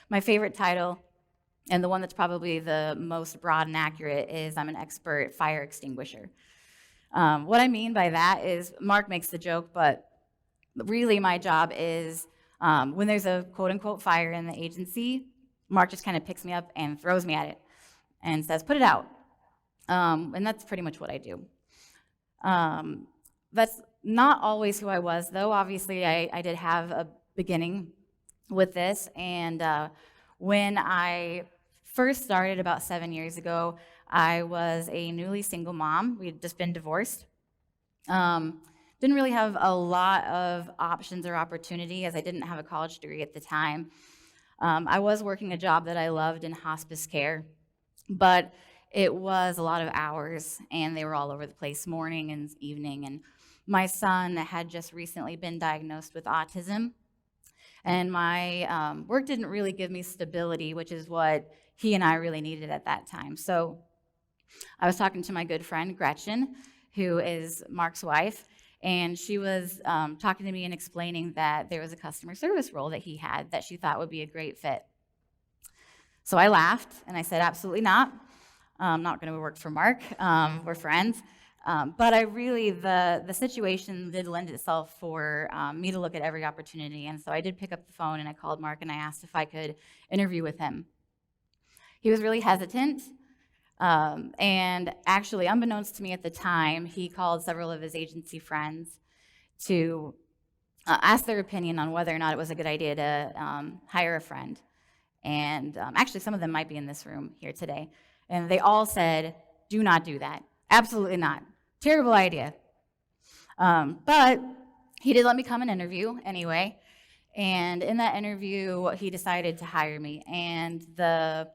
my favorite title, and the one that's probably the most broad and accurate, is I'm an expert fire extinguisher. What I mean by that is, Mark makes the joke, but really my job is when there's a quote-unquote fire in the agency, Mark just kind of picks me up and throws me at it and says, put it out. And that's pretty much what I do. That's not always who I was, though. Obviously, I did have a beginning with this, and when I first started about 7 years ago, I was a newly single mom. We had just been divorced. Didn't really have a lot of options or opportunity, as I didn't have a college degree at the time. I was working a job that I loved in hospice care, but it was a lot of hours, and they were all over the place, morning and evening. And my son had just recently been diagnosed with autism, and my work didn't really give me stability, which is what he and I really needed at that time. So I was talking to my good friend, Gretchen, who is Mark's wife, and she was talking to me and explaining that there was a customer service role that he had that she thought would be a great fit. So I laughed, and I said, absolutely not. I'm not going to work for Mark. We're friends. But the situation did lend itself for me to look at every opportunity. And so I did pick up the phone, and I called Mark, and I asked if I could interview with him. He was really hesitant. And actually, unbeknownst to me at the time, he called several of his agency friends to ask their opinion on whether or not it was a good idea to hire a friend. And actually, some of them might be in this room here today. And they all said, do not do that. Absolutely not. Terrible idea. But he did let me come and interview anyway. And in that interview, he decided to hire me. And the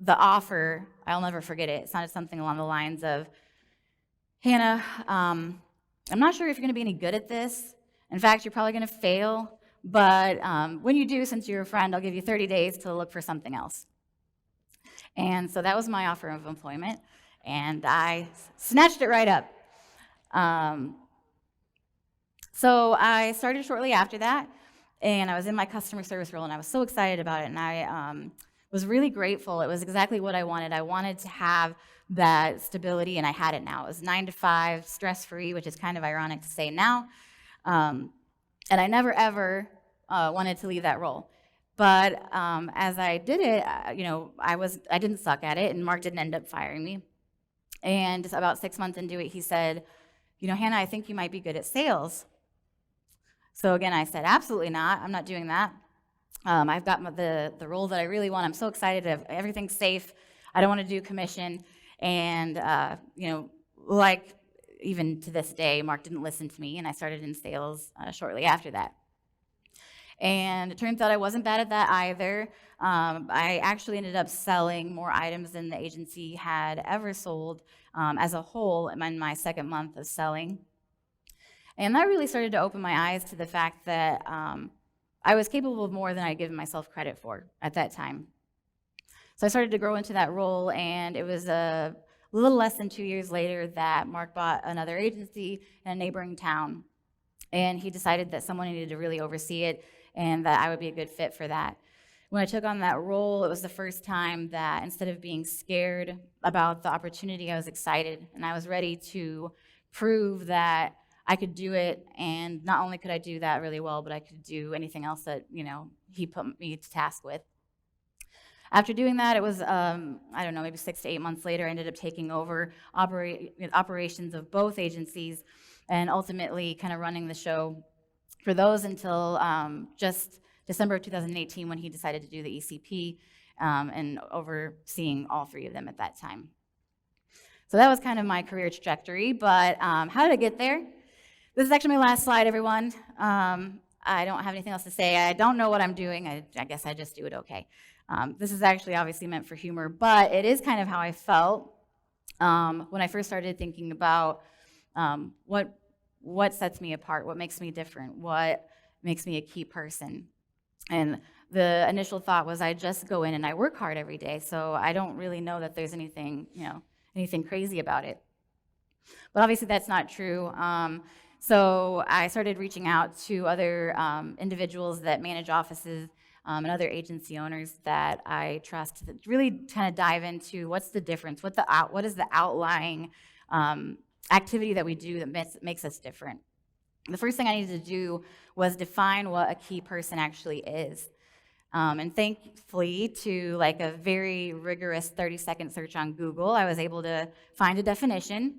offer, I'll never forget it. It sounded something along the lines of, Hannah, I'm not sure if you're going to be any good at this. In fact, you're probably going to fail. But when you do, since you're a friend, I'll give you 30 days to look for something else. And so that was my offer of employment, and I snatched it right up. So I started shortly after that, and I was in my customer service role, and I was so excited about it, and I was really grateful. It was exactly what I wanted. I wanted to have that stability, and I had it now. It was 9 to 5, stress-free, which is kind of ironic to say now. And I never, ever wanted to leave that role. But as I did it, I didn't suck at it, and Mark didn't end up firing me. And about 6 months into it, he said, Hannah, I think you might be good at sales. So again, I said, absolutely not. I'm not doing that. I've got the role that I really want. I'm so excited. Everything's safe. I don't want to do commission. And, like even to this day, Mark didn't listen to me, and I started in sales shortly after that. And it turns out I wasn't bad at that either. I actually ended up selling more items than the agency had ever sold as a whole in my second month of selling. And that really started to open my eyes to the fact that I was capable of more than I'd given myself credit for at that time. So I started to grow into that role, and it was a little less than 2 years later that Mark bought another agency in a neighboring town. And he decided that someone needed to really oversee it, and that I would be a good fit for that. When I took on that role, it was the first time that instead of being scared about the opportunity, I was excited, and I was ready to prove that I could do it, and not only could I do that really well, but I could do anything else that, he put me to task with. After doing that, it was, maybe 6 to 8 months later, I ended up taking over operations of both agencies and ultimately kind of running the show for those until just December of 2018 when he decided to do the ECP and overseeing all 3 of them at that time. So that was kind of my career trajectory, but how did I get there? This is actually my last slide, everyone. I don't have anything else to say. I don't know what I'm doing. I guess I just do it okay. This is actually obviously meant for humor, but it is kind of how I felt when I first started thinking about what sets me apart, what makes me different, what makes me a key person. And the initial thought was I just go in and I work hard every day, so I don't really know that there's anything crazy about it. But obviously that's not true. So I started reaching out to other individuals that manage offices and other agency owners that I trust that really kind of dive into what's the difference, what is the outlying activity that we do that makes us different. The first thing I needed to do was define what a key person actually is. And thankfully, to like a very rigorous 30-second search on Google, I was able to find a definition.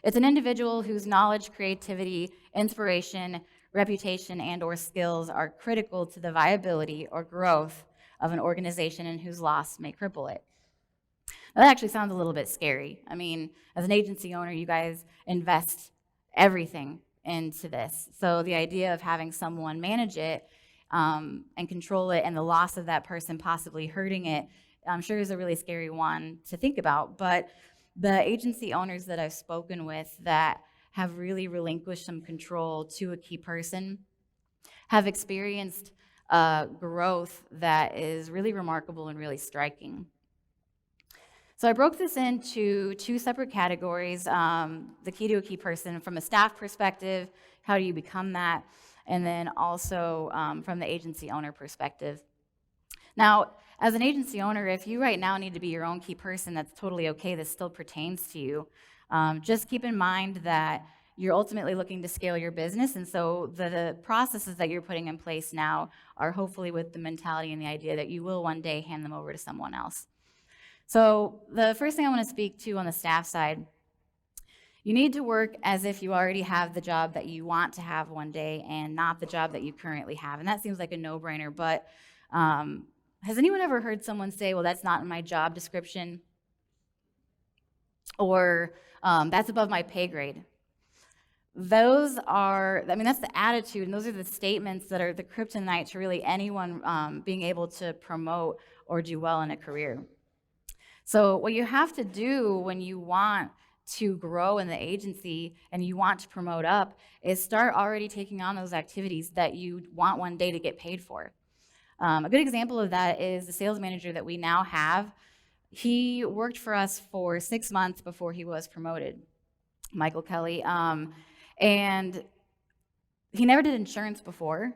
It's an individual whose knowledge, creativity, inspiration, reputation, and/or skills are critical to the viability or growth of an organization and whose loss may cripple it. Now, that actually sounds a little bit scary. I mean, as an agency owner, you guys invest everything into this. So the idea of having someone manage it and control it, and the loss of that person possibly hurting it, I'm sure is a really scary one to think about. But the agency owners that I've spoken with that have really relinquished some control to a key person have experienced growth that is really remarkable and really striking. So I broke this into two separate categories, the key to a key person from a staff perspective, how do you become that, and then also from the agency owner perspective. Now, as an agency owner, if you right now need to be your own key person, that's totally okay. This still pertains to you. Just keep in mind that you're ultimately looking to scale your business, and so the processes that you're putting in place now are hopefully with the mentality and the idea that you will one day hand them over to someone else. So the first thing I want to speak to on the staff side, you need to work as if you already have the job that you want to have one day and not the job that you currently have. And that seems like a no-brainer, but has anyone ever heard someone say, well, that's not in my job description? Or that's above my pay grade? That's the attitude, and those are the statements that are the kryptonite to really anyone being able to promote or do well in a career. So what you have to do when you want to grow in the agency and you want to promote up is start already taking on those activities that you want one day to get paid for. A good example of that is the sales manager that we now have. He worked for us for 6 months before he was promoted, Michael Kelly, and he never did insurance before.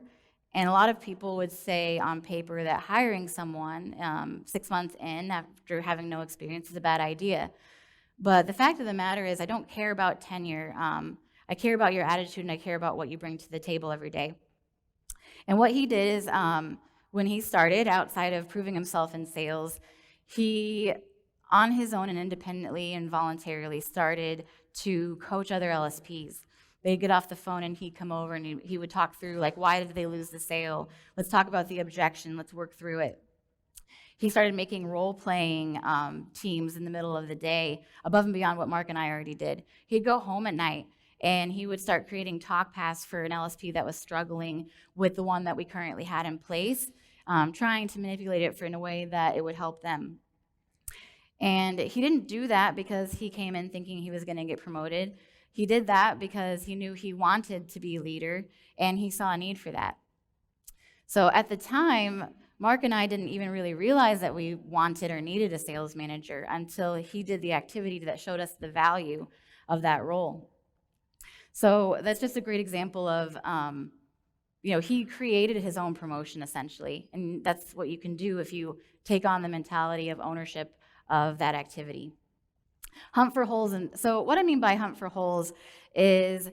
And a lot of people would say on paper that hiring someone 6 months in after having no experience is a bad idea. But the fact of the matter is I don't care about tenure. I care about your attitude, and I care about what you bring to the table every day. And what he did is when he started, outside of proving himself in sales, he, on his own and independently and voluntarily, started to coach other LSPs. They'd get off the phone and he'd come over and he would talk through, like, why did they lose the sale? Let's talk about the objection. Let's work through it. He started making role-playing teams in the middle of the day, above and beyond what Mark and I already did. He'd go home at night and he would start creating talk paths for an LSP that was struggling with the one that we currently had in place, trying to manipulate it in a way that it would help them. And he didn't do that because he came in thinking he was going to get promoted. He did that because he knew he wanted to be a leader, and he saw a need for that. So at the time, Mark and I didn't even really realize that we wanted or needed a sales manager until he did the activity that showed us the value of that role. So that's just a great example of, he created his own promotion, essentially, and that's what you can do if you take on the mentality of ownership of that activity. Hunt for holes. And so what I mean by hunt for holes is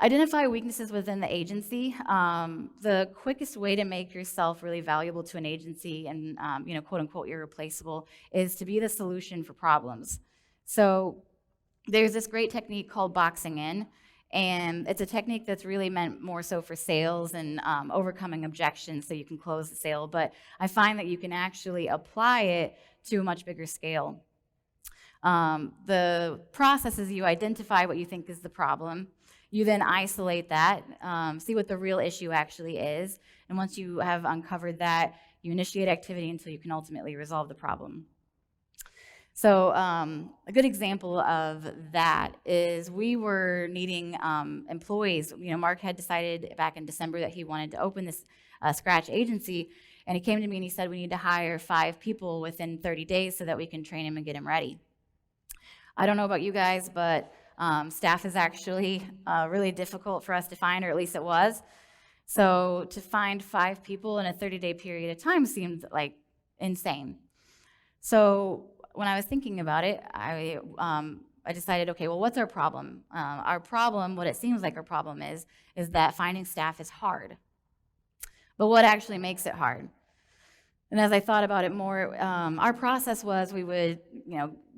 identify weaknesses within the agency. The quickest way to make yourself really valuable to an agency and, quote unquote, irreplaceable is to be the solution for problems. So there's this great technique called boxing in, and it's a technique that's really meant more so for sales and overcoming objections so you can close the sale. But I find that you can actually apply it to a much bigger scale. The process is you identify what you think is the problem. You then isolate that, see what the real issue actually is. And once you have uncovered that, you initiate activity until you can ultimately resolve the problem. So a good example of that is we were needing employees. Mark had decided back in December that he wanted to open this scratch agency. And he came to me and he said, we need to hire 5 people within 30 days so that we can train him and get him ready. I don't know about you guys, but staff is actually really difficult for us to find, or at least it was. So to find 5 people in a 30-day period of time seemed like insane. So when I was thinking about it, I decided, okay, well, what's our problem? Our problem, what it seems like our problem is that finding staff is hard. But what actually makes it hard? And as I thought about it more, our process was we would,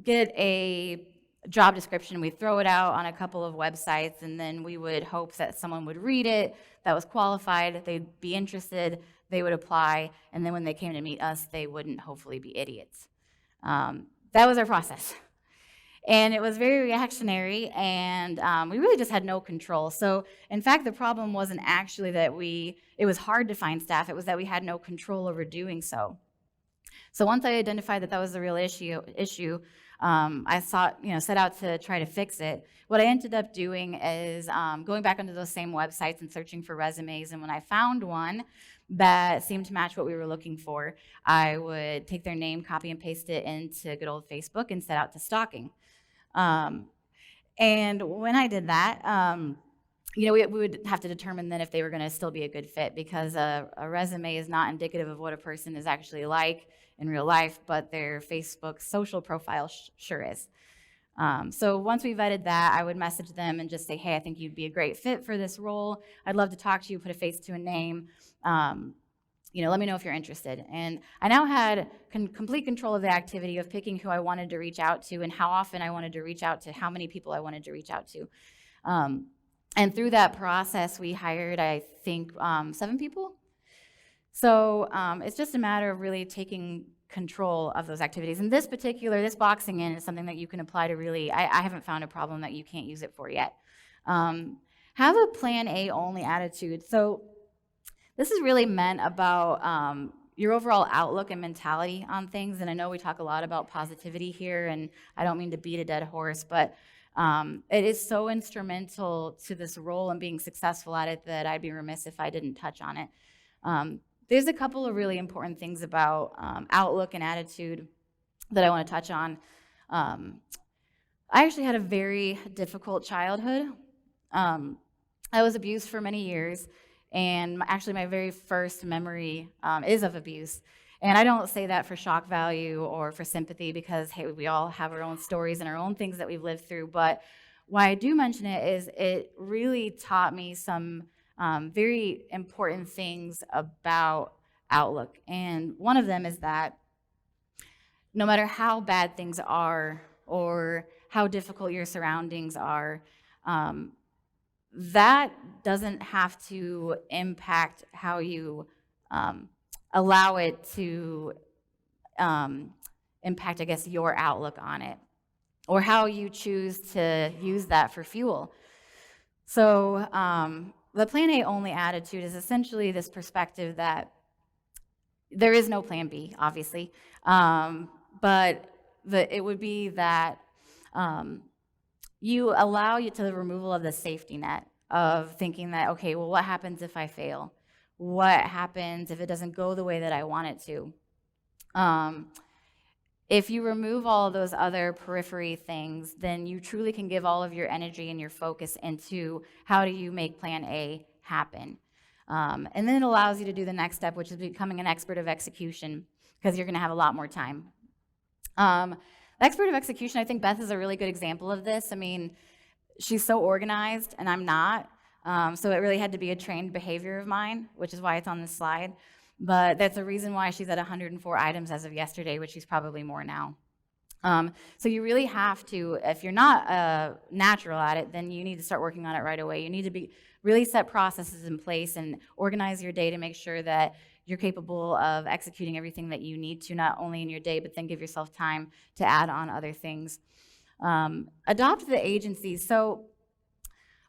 get a job description, we'd throw it out on a couple of websites, and then we would hope that someone would read it, that was qualified, they'd be interested, they would apply, and then when they came to meet us, they wouldn't hopefully be idiots. That was our process. And it was very reactionary, and we really just had no control. So, in fact, the problem wasn't actually that it was hard to find staff, it was that we had no control over doing so. So once I identified that was the real issue, I set out to try to fix it. What I ended up doing is going back onto those same websites and searching for resumes, and when I found one that seemed to match what we were looking for, I would take their name, copy and paste it into good old Facebook, and set out to stalking. And when I did that, we would have to determine then if they were going to still be a good fit, because a resume is not indicative of what a person is actually like in real life, but their Facebook social profile sure is. So once we vetted that, I would message them and just say, hey, I think you'd be a great fit for this role. I'd love to talk to you, put a face to a name. Let me know if you're interested. And I now had complete control of the activity of picking who I wanted to reach out to and how often I wanted to reach out to, how many people I wanted to reach out to. And through that process, we hired, I think, 7 people. So it's just a matter of really taking control of those activities. And this boxing in is something that you can apply to really, I haven't found a problem that you can't use it for yet. Have a plan A only attitude. So this is really meant about your overall outlook and mentality on things. And I know we talk a lot about positivity here, and I don't mean to beat a dead horse, but it is so instrumental to this role and being successful at it that I'd be remiss if I didn't touch on it. There's a couple of really important things about outlook and attitude that I want to touch on. I actually had a very difficult childhood. I was abused for many years, and actually my very first memory is of abuse. And I don't say that for shock value or for sympathy, because, hey, we all have our own stories and our own things that we've lived through. But why I do mention it is it really taught me some very important things about outlook. And one of them is that no matter how bad things are or how difficult your surroundings are, that doesn't have to impact how you allow it to impact, I guess, your outlook on it, or how you choose to use that for fuel. So the plan A only attitude is essentially this perspective that there is no plan B, obviously, but it would be that you allow to the removal of the safety net of thinking that, okay, well, what happens if I fail? What happens if it doesn't go the way that I want it to? If you remove all of those other periphery things, then you truly can give all of your energy and your focus into how do you make plan A happen. And then it allows you to do the next step, which is becoming an expert of execution, because you're going to have a lot more time. Expert of execution, I think Beth is a really good example of this. I mean, she's so organized, and I'm not. So it really had to be a trained behavior of mine, which is why it's on this slide. But that's a reason why she's at 104 items as of yesterday, which she's probably more now. So you really have to, if you're not natural at it, then you need to start working on it right away. You need to really set processes in place and organize your day to make sure that you're capable of executing everything that you need to, not only in your day, but then give yourself time to add on other things. Adopt the agency. So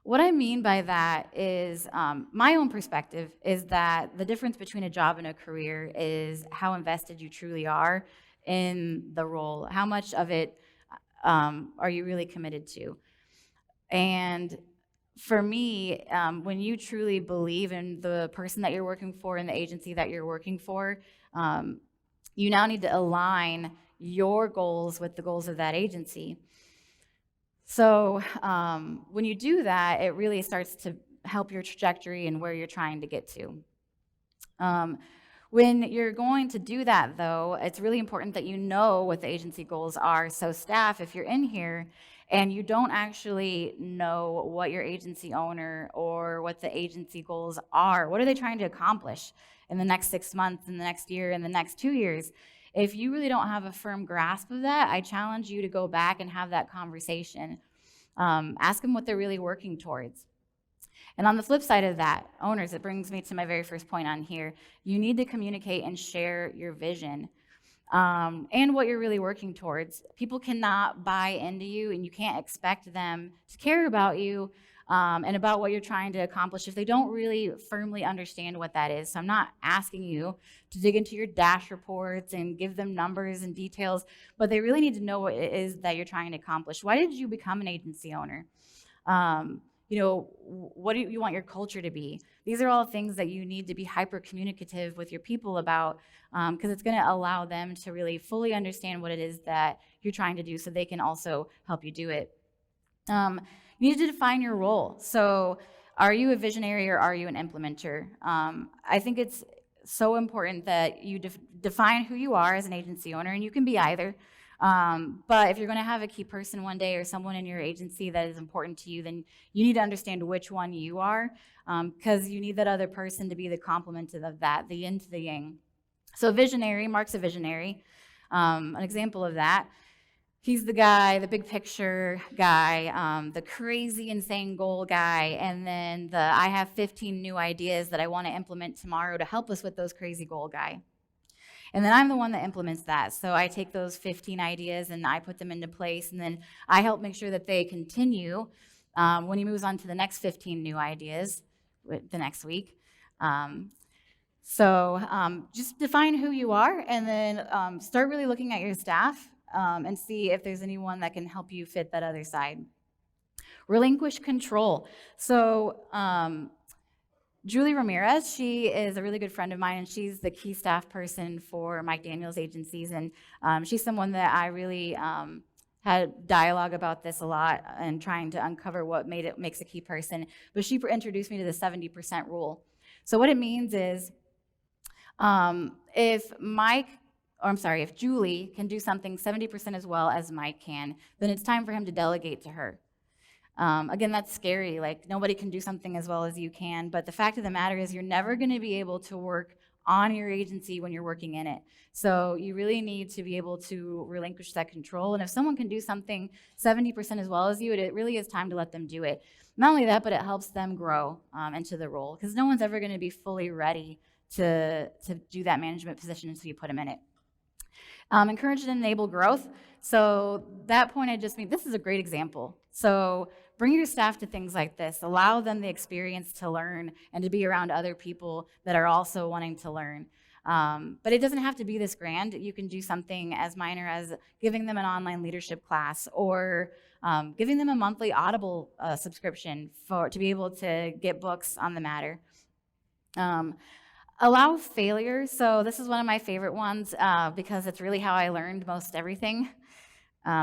what I mean by that is my own perspective is that the difference between a job and a career is how invested you truly are in the role. How much of it are you really committed to? And for me, when you truly believe in the person that you're working for and the agency that you're working for, you now need to align your goals with the goals of that agency. So when you do that, it really starts to help your trajectory and where you're trying to get to. When you're going to do that, though, it's really important that you know what the agency goals are. So staff, if you're in here and you don't actually know what your agency owner or what the agency goals are, what are they trying to accomplish in the next 6 months, in the next year, in the next 2 years? If you really don't have a firm grasp of that, I challenge you to go back and have that conversation. Ask them what they're really working towards. And on the flip side of that, owners, it brings me to my very first point on here. You need to communicate and share your vision and what you're really working towards. People cannot buy into you, and you can't expect them to care about you and about what you're trying to accomplish if they don't really firmly understand what that is. So I'm not asking you to dig into your dash reports and give them numbers and details, but they really need to know what it is that you're trying to accomplish. Why did you become an agency owner? What do you want your culture to be? These are all things that you need to be hyper communicative with your people about, because it's going to allow them to really fully understand what it is that you're trying to do so they can also help you do it. You need to define your role. So are you a visionary or are you an implementer? I think it's so important that you define who you are as an agency owner, and you can be either. But if you're going to have a key person one day or someone in your agency that is important to you, then you need to understand which one you are, because you need that other person to be the complement of that, the yin to the yang. So visionary, Mark's a visionary. An example of that, he's the guy, the big picture guy, the crazy, insane goal guy, and then the I have 15 new ideas that I want to implement tomorrow to help us with those crazy goal guy. And then I'm the one that implements that. So I take those 15 ideas and I put them into place, and then I help make sure that they continue when he moves on to the next 15 new ideas the next week. Just define who you are, and then start really looking at your staff and see if there's anyone that can help you fit that other side. Relinquish control. So Julie Ramirez, she is a really good friend of mine, and she's the key staff person for Mike Daniels Agencies, and she's someone that I really had dialogue about this a lot and trying to uncover what makes a key person. But she introduced me to the 70% rule. So what it means is if Julie can do something 70% as well as Mike can, then it's time for him to delegate to her. Again, that's scary. Like, nobody can do something as well as you can, but the fact of the matter is you're never going to be able to work on your agency when you're working in it. So you really need to be able to relinquish that control. And if someone can do something 70% as well as you, it really is time to let them do it. Not only that, but it helps them grow into the role, because no one's ever going to be fully ready to do that management position until you put them in it. Encourage and enable growth. So that point I just made, this is a great example. So bring your staff to things like this. Allow them the experience to learn and to be around other people that are also wanting to learn. But it doesn't have to be this grand. You can do something as minor as giving them an online leadership class, or giving them a monthly Audible subscription to be able to get books on the matter. Allow failure. So this is one of my favorite ones because it's really how I learned most everything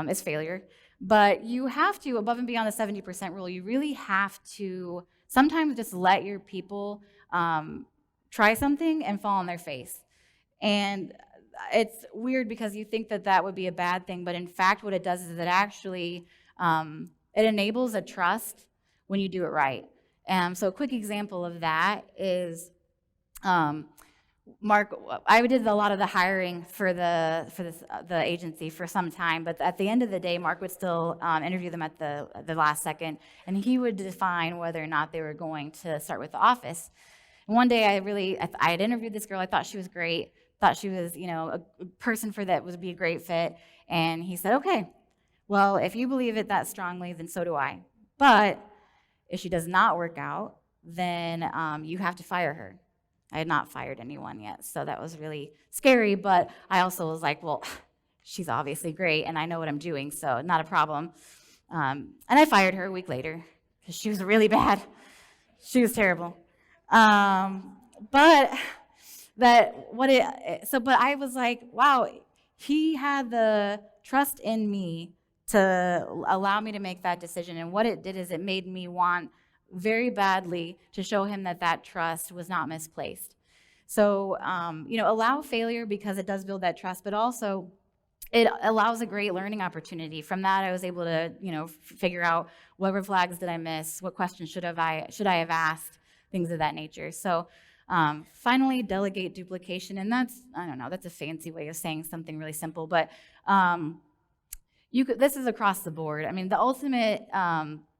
is failure. But you have to, above and beyond the 70% rule, you really have to sometimes just let your people try something and fall on their face. And it's weird because you think that that would be a bad thing, but in fact what it does is it actually, it enables a trust when you do it right. So a quick example of that is, Mark, I did a lot of the hiring for the agency for some time, but at the end of the day, Mark would still interview them at the last second, and he would define whether or not they were going to start with the office. And one day, I had interviewed this girl. I thought she was great. Thought she was, a person for that would be a great fit. And he said, "Okay, well, if you believe it that strongly, then so do I. But if she does not work out, then you have to fire her." I had not fired anyone yet, so that was really scary, but I also was like, well, she's obviously great, and I know what I'm doing, so not a problem. And I fired her a week later, because she was really bad. She was terrible. But I was like, wow, he had the trust in me to allow me to make that decision, and what it did is it made me want very badly to show him that that trust was not misplaced. So, allow failure because it does build that trust, but also it allows a great learning opportunity. From that, I was able to, figure out what red flags did I miss, what questions should I have asked, things of that nature. So, finally, delegate duplication, and that's a fancy way of saying something really simple, but this is across the board. I mean, the ultimate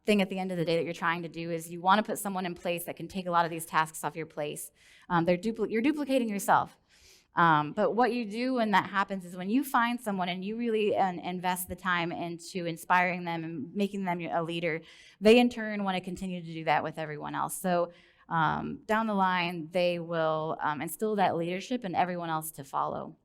thing at the end of the day that you're trying to do is you want to put someone in place that can take a lot of these tasks off your place. You're duplicating yourself. But what you do when that happens is when you find someone and you really invest the time into inspiring them and making them a leader, they in turn want to continue to do that with everyone else. So down the line, they will instill that leadership in everyone else to follow.